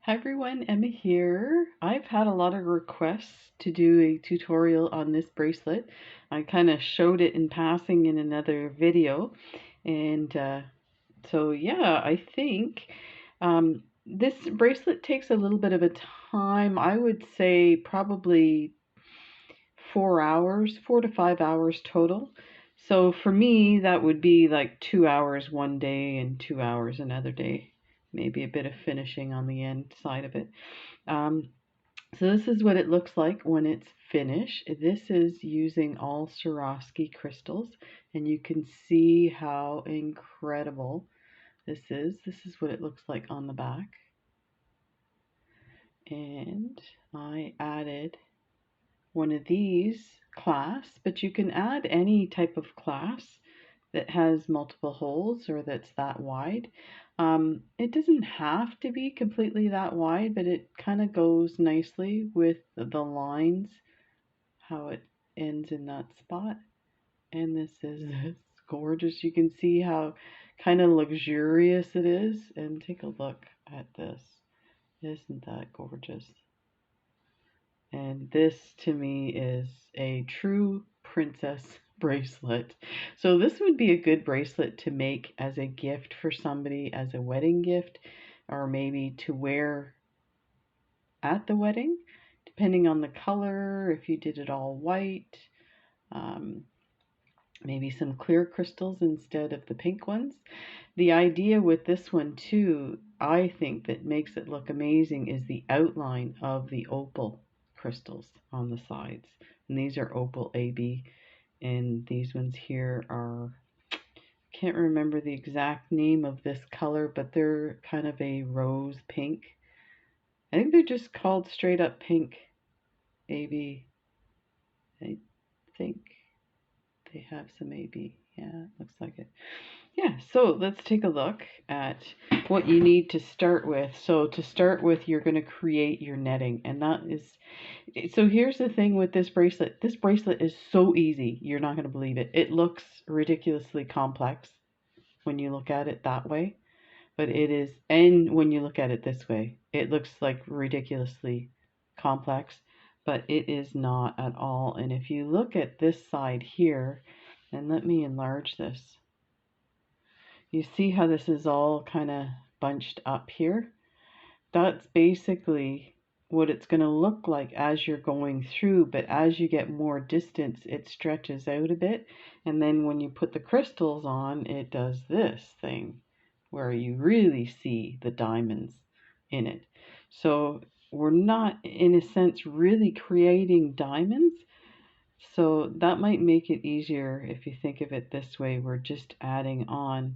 Hi everyone, Emma here. I've had a lot of requests to do a tutorial on this bracelet. I kind of showed it in passing in another video. And so yeah, I think this bracelet takes a little bit of a time. I would say probably 4 hours, 4 to 5 hours total. So for me, that would be like 2 hours one day and 2 hours another day. Maybe a bit of finishing on the end side of it. Um, so this is what it looks like when it's finished. This is using all Swarovski crystals, and you can see how incredible this is. This is what it looks like on the back. And I added one of these clasps, but you can add any type of clasp that has multiple holes or that's that wide. It doesn't have to be completely that wide, but it kind of goes nicely with the lines, how it ends in that spot. And this is gorgeous. You can see how kind of luxurious it is. And take a look at this. Isn't that gorgeous? And this to me is a true princess bracelet. So this would be a good bracelet to make as a gift for somebody, as a wedding gift, or maybe to wear at the wedding, depending on the color, if you did it all white, um, maybe some clear crystals instead of the pink ones. The idea with this one too, I think that makes it look amazing, is the outline of the opal crystals on the sides. And these are opal AB, and these ones here are, can't remember the exact name of this color, but they're kind of a rose pink. I think they're just called straight up pink AB. I think they have some AB. Yeah, it looks like it. Yeah, so let's take a look at what you need to start with. So to start with, you're going to create your netting, and that is, so here's the thing with this bracelet. This bracelet is so easy. You're not going to believe it. It looks ridiculously complex when you look at it that way, but it is, and when you look at it this way, it looks like ridiculously complex, but it is not at all. And if you look at this side here, and let me enlarge this. You see how this is all kind of bunched up here? That's basically what it's going to look like as you're going through, but as you get more distance, it stretches out a bit. And then when you put the crystals on, it does this thing where you really see the diamonds in it. So we're not, in a sense, really creating diamonds. So that might make it easier if you think of it this way. We're just adding on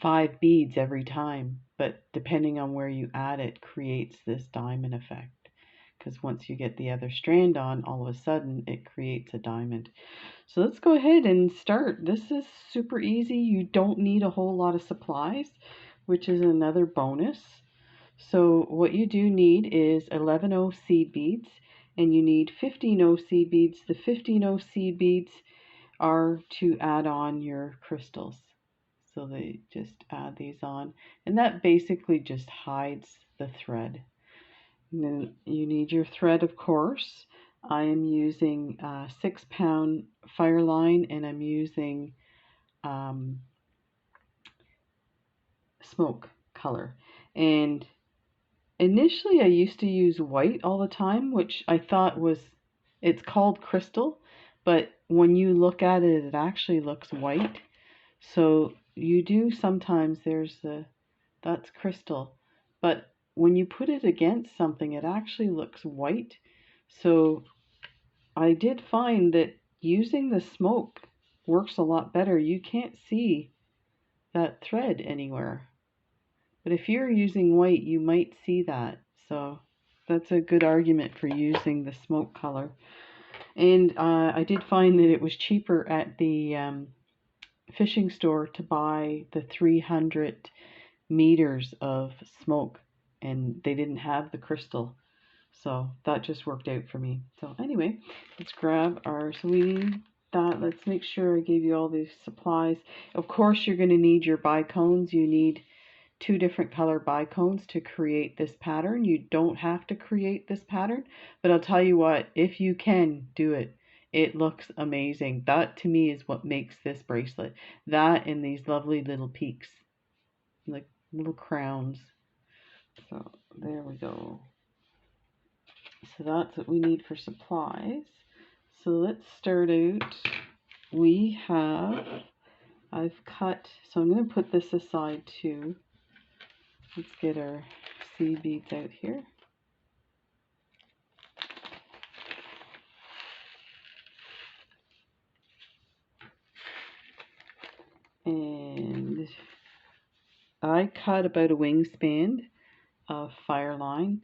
5 beads every time, but depending on where you add it creates this diamond effect, because once you get the other strand on, all of a sudden it creates a diamond. So let's go ahead and start. This is super easy. You don't need a whole lot of supplies, which is another bonus. So what you do need is 11O seed beads, and you need 15O seed beads. The 15O seed beads are to add on your crystals. So they just add these on, and that basically just hides the thread. And then you need your thread, of course. I am using 6-pound fire line, and I'm using smoke color. And initially I used to use white all the time, which I thought was, it's called crystal, but when you look at it, it actually looks white. So you do sometimes, that's crystal, but when you put it against something, it actually looks white. So I did find that using the smoke works a lot better. You can't see that thread anywhere, but if you're using white, you might see that. So that's a good argument for using the smoke color. And I did find that it was cheaper at the fishing store to buy the 300 meters of smoke, and they didn't have the crystal, so that just worked out for me. So anyway, let's grab our, so we need that. Let's make sure I gave you all these supplies. Of course you're going to need your bicones. You need 2 different color bicones to create this pattern. You don't have to create this pattern, but I'll tell you what, if you can do it, it looks amazing. That to me is what makes this bracelet. That and these lovely little peaks, like little crowns. So there we go. So that's what we need for supplies. So let's start out. I've cut, so I'm going to put this aside too. Let's get our seed beads out here. And I cut about a wingspan of fire line,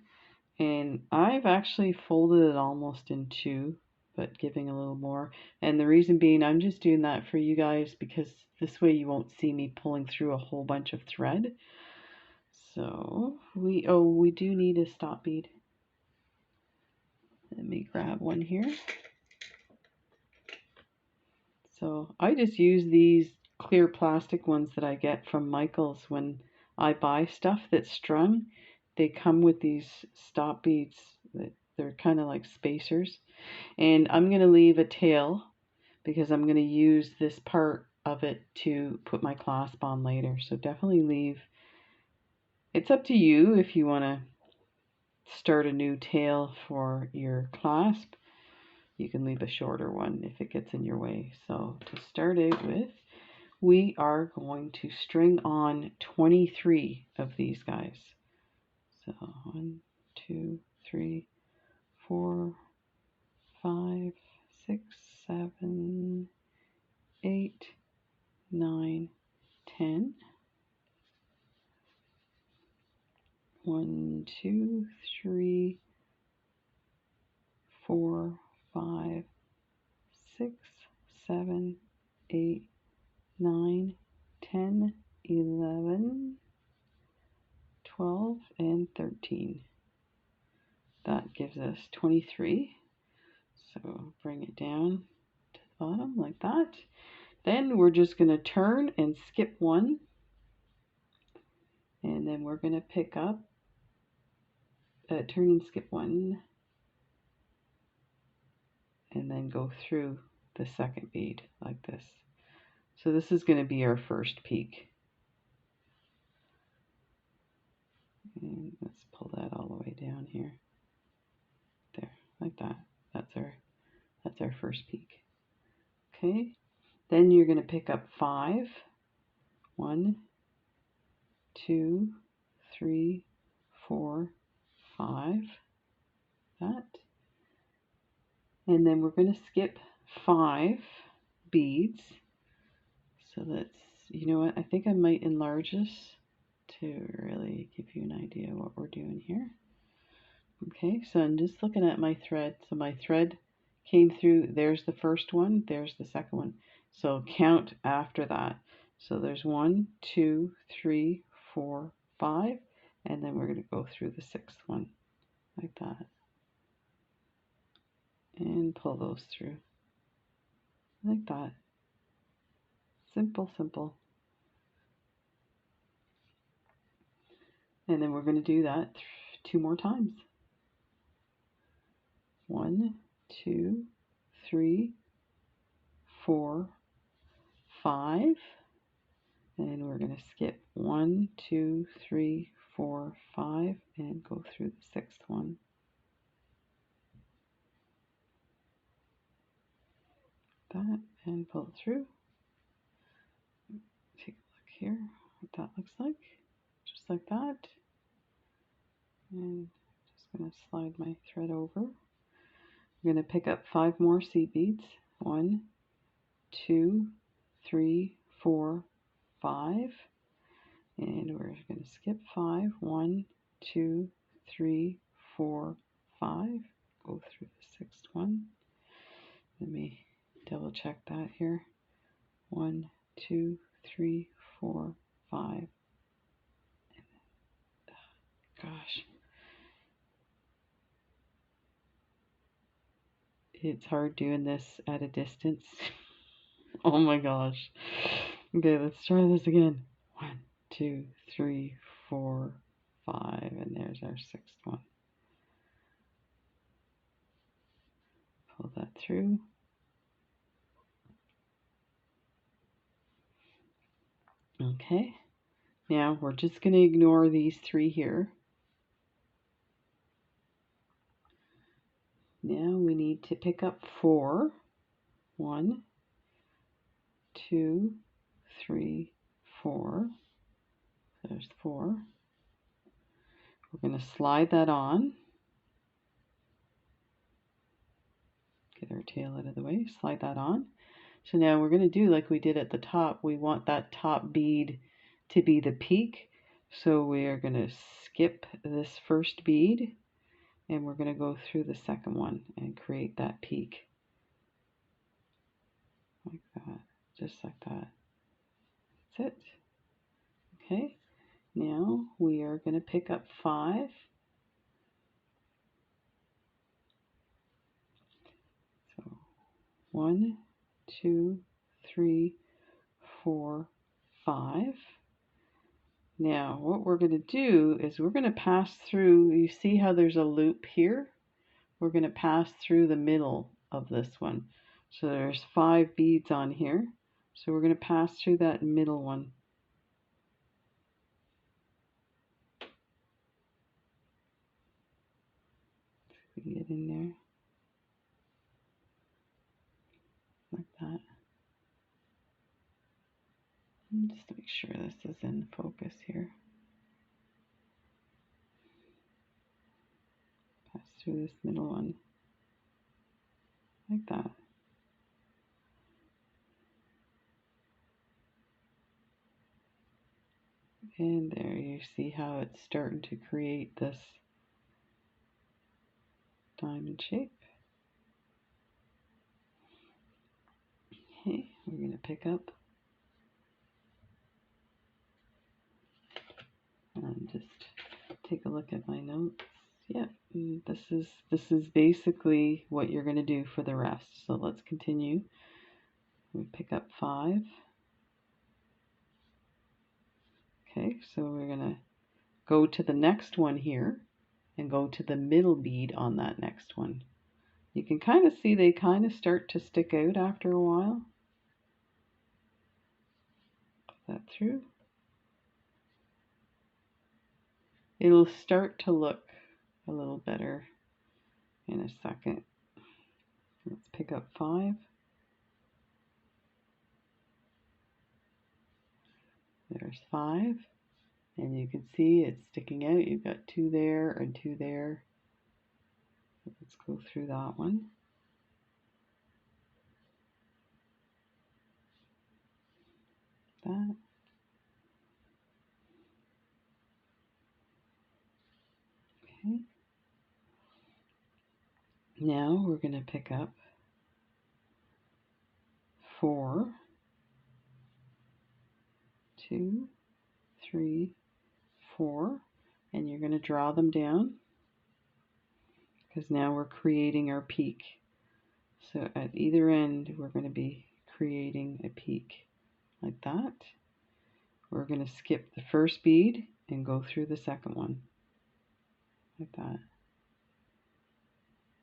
and I've actually folded it almost in 2, but giving a little more. And the reason being, I'm just doing that for you guys because this way you won't see me pulling through a whole bunch of thread. So we do need a stop bead. Let me grab one here. So I just use these clear plastic ones that I get from Michael's when I buy stuff that's strung. They come with these stop beads. They're kind of like spacers. And I'm going to leave a tail because I'm going to use this part of it to put my clasp on later. So definitely leave. It's up to you if you want to start a new tail for your clasp. You can leave a shorter one if it gets in your way. So to start out with, we are going to string on 23 of these guys. So 1, 2, 3, 4, 5, 6, 7, 8, 9, 10. 1, 2, 3, 4, 5, 6, 7, 8, 9, 10, 11, 12, and 13. That gives us 23. So bring it down to the bottom like that. Then we're just going to turn and skip 1. And then we're going to pick up, turn and skip 1. And then go through the second bead like this. So this is going to be our first peak. And let's pull that all the way down here. There, like that. That's our first peak. Okay. Then you're going to pick up 5. 1, 2, 3, 4, 5. That. And then we're going to skip 5 beads. So let's, you know what, I think I might enlarge this to really give you an idea of what we're doing here. Okay, so I'm just looking at my thread. So my thread came through, there's the first one, there's the second one. So count after that. So there's 1, 2, 3, 4, 5, and then we're going to go through the 6th one, like that. And pull those through, like that. Simple, simple. And then we're going to do that 2 more times. 1, 2, 3, 4, 5, and we're going to skip 1, 2, 3, 4, 5, and go through the 6th one. That, and pull it through. Take a look here, what that looks like. Just like that. And just going to slide my thread over. I'm going to pick up 5 more seed beads. 1, 2, 3, 4, 5. And we're going to skip 5. 1, 2, 3, 4, 5. Go through the 6th one. Let me double check that here. 1, 2, 3, 4, 5. Gosh. It's hard doing this at a distance. Oh my gosh. Okay, let's try this again. 1, 2, 3, 4, 5, and there's our 6th one. Pull that through. Okay, now we're just going to ignore these 3 here. Now we need to pick up 4. 1, 2, 3, 4. There's 4. We're going to slide that on. Get our tail out of the way, slide that on. So now we're going to do like we did at the top. We want that top bead to be the peak. So we are going to skip this first bead and we're going to go through the second one and create that peak. Like that, just like that. That's it. Okay, now we are going to pick up 5. So 1, 2, 3, 4, 5. Now what we're going to do is we're going to pass through, you see how there's a loop here? We're going to pass through the middle of this one. So there's 5 beads on here. So we're going to pass through that middle one. So we get in there like that. And just to make sure this is in focus here. Pass through this middle one like that. And there you see how it's starting to create this diamond shape. Okay, we're going to pick up and just take a look at my notes. Yeah, this is basically what you're going to do for the rest. So let's continue. We pick up 5. Okay, so we're going to go to the next one here and go to the middle bead on that next one. You can kind of see they kind of start to stick out after a while. Put that through. It'll start to look a little better in a second. Let's pick up 5. There's 5. And you can see it's sticking out. You've got 2 there and 2 there. Let's go through that one. That. Okay. Now we're going to pick up 4, 2, 3, 4, and you're going to draw them down because now we're creating our peak. So at either end we're going to be creating a peak like that. We're going to skip the first bead and go through the second one like that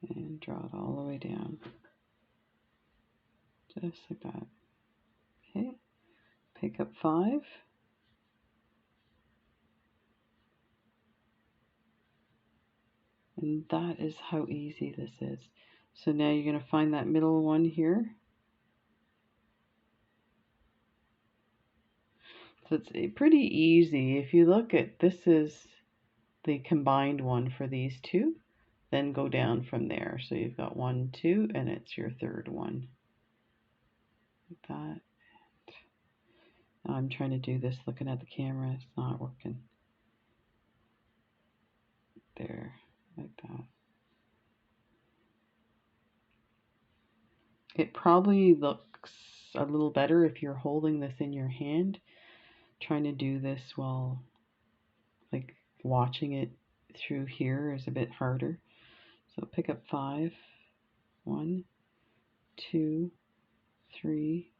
and draw it all the way down just like that. Okay, pick up 5. And that is how easy this is. So now you're going to find that middle one here. So it's pretty easy. If you look at, this is the combined one for these two, then go down from there. So you've got 1, 2, and it's your third one. Like that. I'm trying to do this looking at the camera. It's not working. There, like that. It probably looks a little better if you're holding this in your hand. Trying to do this while like watching it through here is a bit harder. So pick up 5. 1, 2, 3,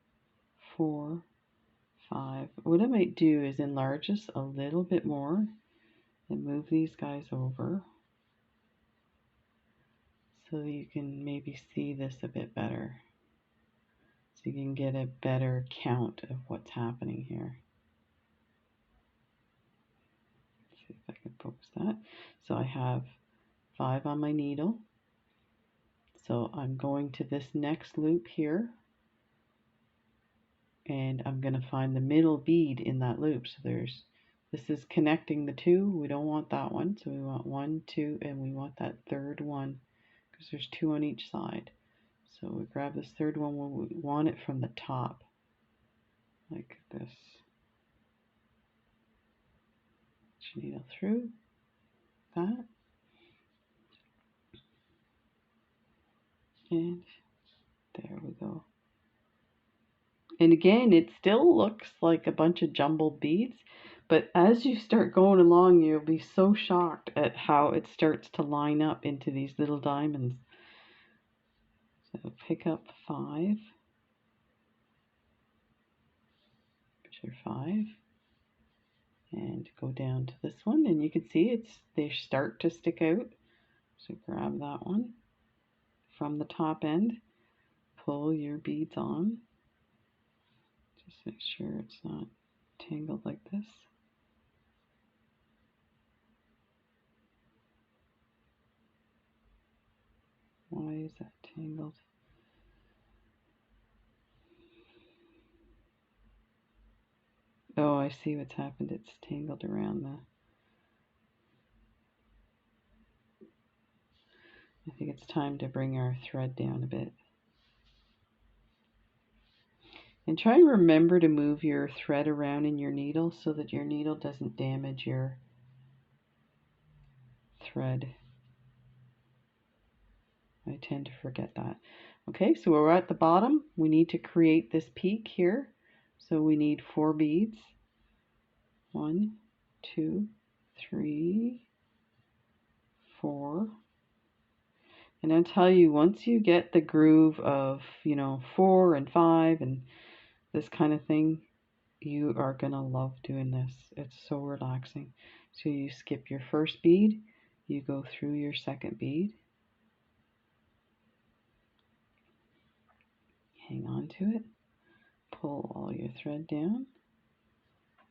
4, 5. What I might do is enlarge this a little bit more and move these guys over so that you can maybe see this a bit better. So you can get a better count of what's happening here. Let's see if I can focus that. So I have 5 on my needle. So I'm going to this next loop here, and I'm going to find the middle bead in that loop. So this is connecting the 2. We don't want that one. So we want 1, 2, and we want that third one because there's 2 on each side. So we grab this third one when we want it from the top, like this. Put your needle through that. And there we go. And again, it still looks like a bunch of jumbled beads, but as you start going along, you'll be so shocked at how it starts to line up into these little diamonds. So pick up 5, put your 5, and go down to this one, and you can see they start to stick out. So grab that one from the top end, pull your beads on. Just make sure it's not tangled like this. Why is that tangled? Oh, I see what's happened. It's tangled around I think it's time to bring our thread down a bit. And try and remember to move your thread around in your needle so that your needle doesn't damage your thread. I tend to forget that. Okay, so we're at the bottom. We need to create this peak here. So we need 4 beads. 1, 2, 3, 4. And I'll tell you, once you get the groove of, 4 and 5 and this kind of thing, you are going to love doing this. It's so relaxing. So you skip your first bead, you go through your second bead, hang on to it, pull all your thread down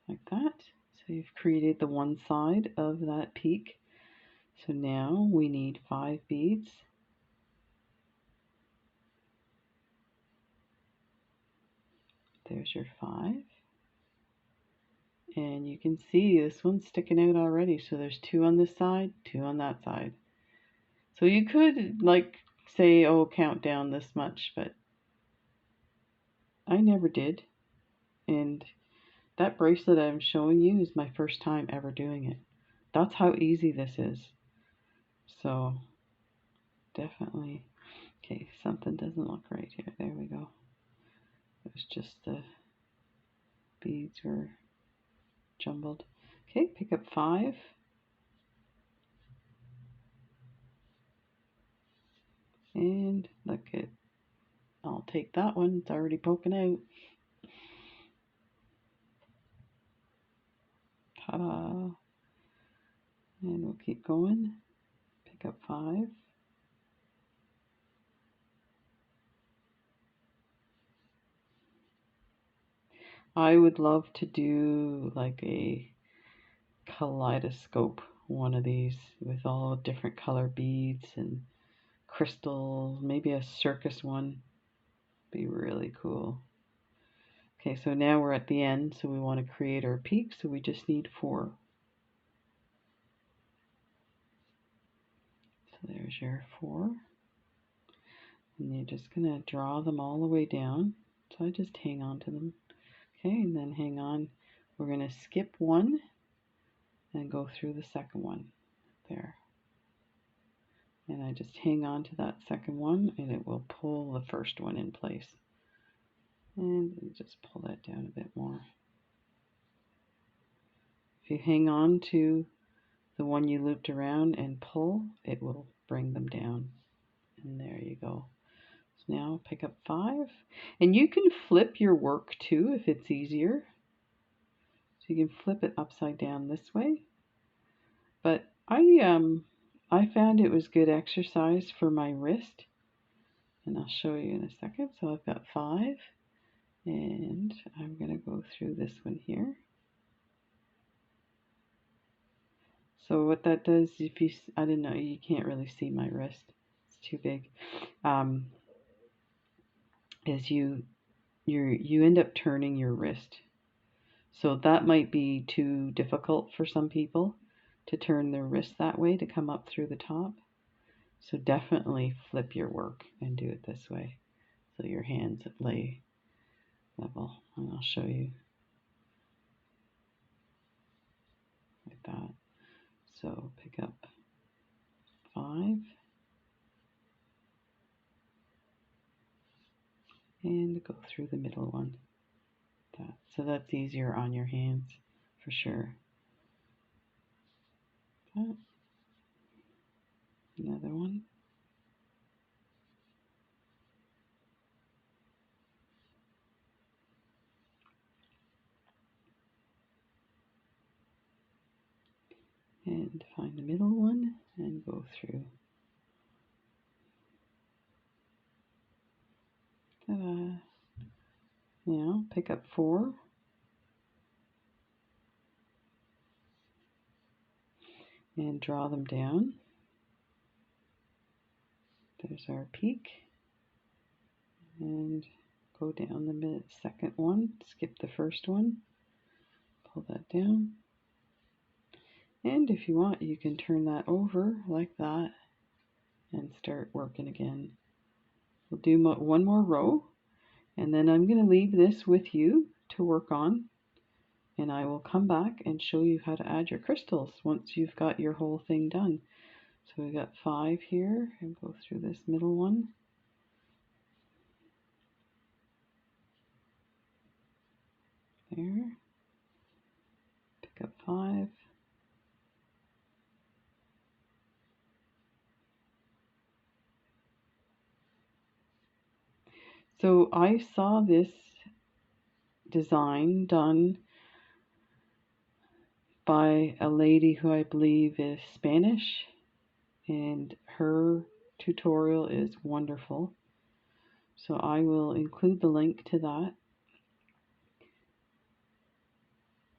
like that. So you've created the one side of that peak. So now we need 5 beads. There's your 5. And you can see this one's sticking out already. So there's 2 on this side, 2 on that side. So you could say, oh, count down this much, but I never did. And that bracelet I'm showing you is my first time ever doing it. That's how easy this is. So definitely, okay, something doesn't look right here. There we go. It was just the beads were jumbled. Okay, pick up 5. And look at, I'll take that one. It's already poking out. Ta-da. And we'll keep going. Pick up 5. I would love to do like a kaleidoscope one of these with all different color beads and crystals, maybe a circus one. Be really cool. Okay, so now we're at the end, so we want to create our peak, so we just need 4. So there's your 4. And you're just going to draw them all the way down. So I just hang on to them. Okay, and then hang on. We're going to skip 1 and go through the second one. There. And I just hang on to that second one and it will pull the first one in place. And just pull that down a bit more. If you hang on to the one you looped around and pull, it will bring them down. And there you go. So now pick up 5. And you can flip your work too if it's easier. So you can flip it upside down this way. But I found it was good exercise for my wrist. And I'll show you in a second. So I've got 5. And I'm going to go through this one here. So what that does, if you, I don't know, you can't really see my wrist. It's too big. Is you end up turning your wrist. So that might be too difficult for some people to turn their wrist that way to come up through the top. So definitely flip your work and do it this way. So your hands lay level. And I'll show you like that. So pick up 5 and go through the middle one. So that's easier on your hands for sure. Another one. And find the middle one and go through. Ta-da! Now pick up 4 and draw them down. There's our peak. And go down the second one, skip the first one, pull that down. And if you want, you can turn that over like that and start working again. We'll do one more row, and then I'm going to leave this with you to work on, and I will come back and show you how to add your crystals once you've got your whole thing done. So we got 5 here, and go through this middle one. There. Pick up 5. So I saw this design done by a lady who I believe is Spanish, and her tutorial is wonderful. So I will include the link to that.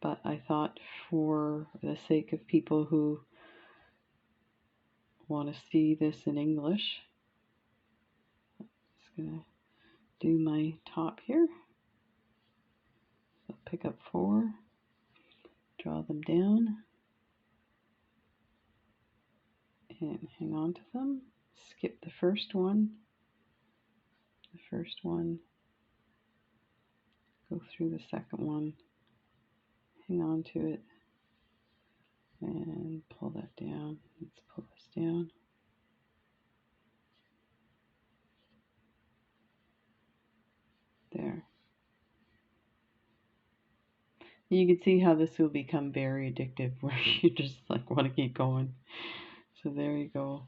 But I thought for the sake of people who want to see this in English, I'm just going to do my top here. So pick up 4, draw them down, and hang on to them. Skip the first one, go through the second one, hang on to it, and pull that down. Let's pull this down. There. You can see how this will become very addictive, where you just like want to keep going. So there you go.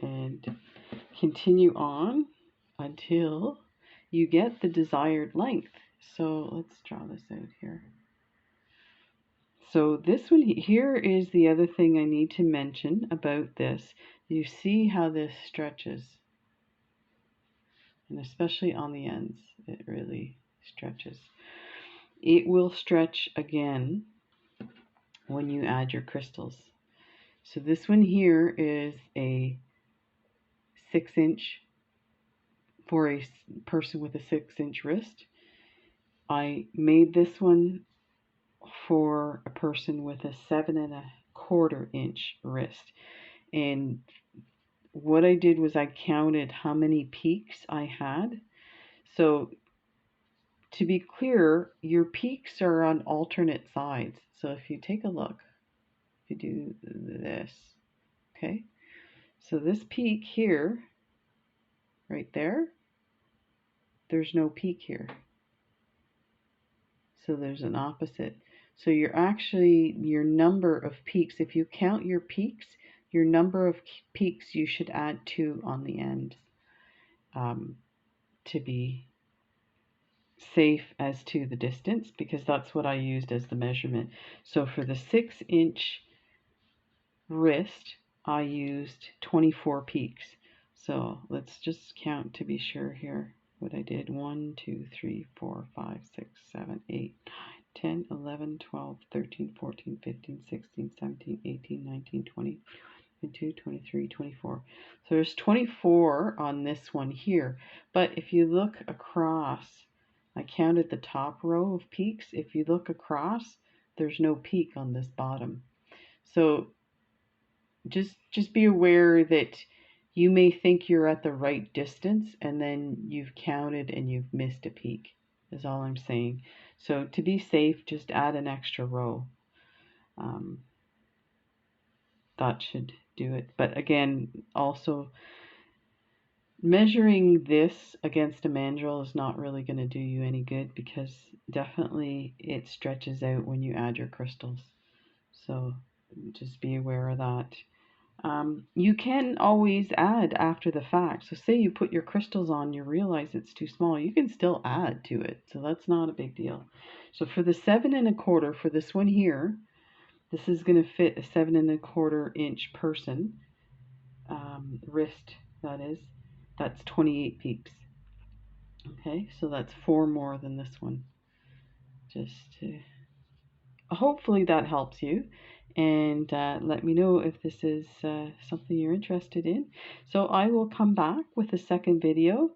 And continue on until you get the desired length. So let's draw this out here. So this one here is the other thing I need to mention about this. You see how this stretches, and especially on the ends, it really stretches. It will stretch again when you add your crystals. So this one here is a 6-inch for a person with a 6-inch wrist. I made this one for a person with a 7¼ inch wrist. And what I did was I counted how many peaks I had. So to be clear, your peaks are on alternate sides. So if you take a look, if you do this, okay, so this peak here, right there, there's no peak here. So there's an opposite. So you're actually, your number of peaks, if you count your peaks, your number of peaks you should add 2 on the end to be safe as to the distance because that's what I used as the measurement. So for the 6-inch wrist, I used 24 peaks. So let's just count to be sure here what I did. 1, 2, 3, 4, 5, 6, 7, 8, 9, 10, 11, 12, 13, 14, 15, 16, 17, 18, 19, 20, 22, 23, 24. So there's 24 on this one here. But if you look across, I counted the top row of peaks. If you look across, there's no peak on this bottom. So just be aware that you may think you're at the right distance and then you've counted and you've missed a peak, is all I'm saying. So to be safe, just add an extra row. That should do it. But again, also measuring this against a mandrel is not really going to do you any good because definitely it stretches out when you add your crystals. So just be aware of that. You can always add after the fact. So say you put your crystals on, you realize it's too small, you can still add to it. So that's not a big deal. So for the 7 1/4, for this one here, this is going to fit a 7 1/4 inch person, wrist that is. That's 28 peaks. Okay, so that's 4 more than this one. Just to, hopefully that helps you. And let me know if this is something you're interested in. So I will come back with a second video.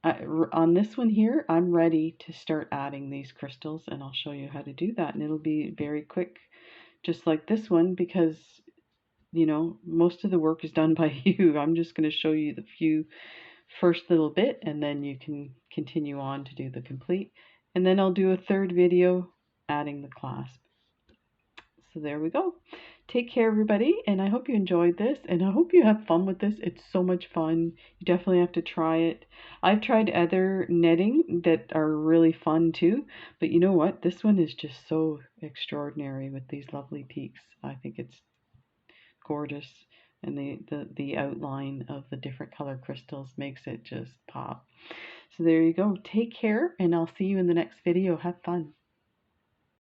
On this one here, I'm ready to start adding these crystals and I'll show you how to do that. And it'll be very quick, just like this one, because you know, most of the work is done by you. I'm just going to show you the first little bit and then you can continue on to do the complete. And then I'll do a third video adding the clasp. So there we go. Take care, everybody, and I hope you enjoyed this, and I hope you have fun with this. It's so much fun. You definitely have to try it. I've tried other netting that are really fun too, but you know what? This one is just so extraordinary with these lovely peaks. I think it's gorgeous, and the outline of the different color crystals makes it just pop. So there you go. Take care, and I'll see you in the next video. Have fun.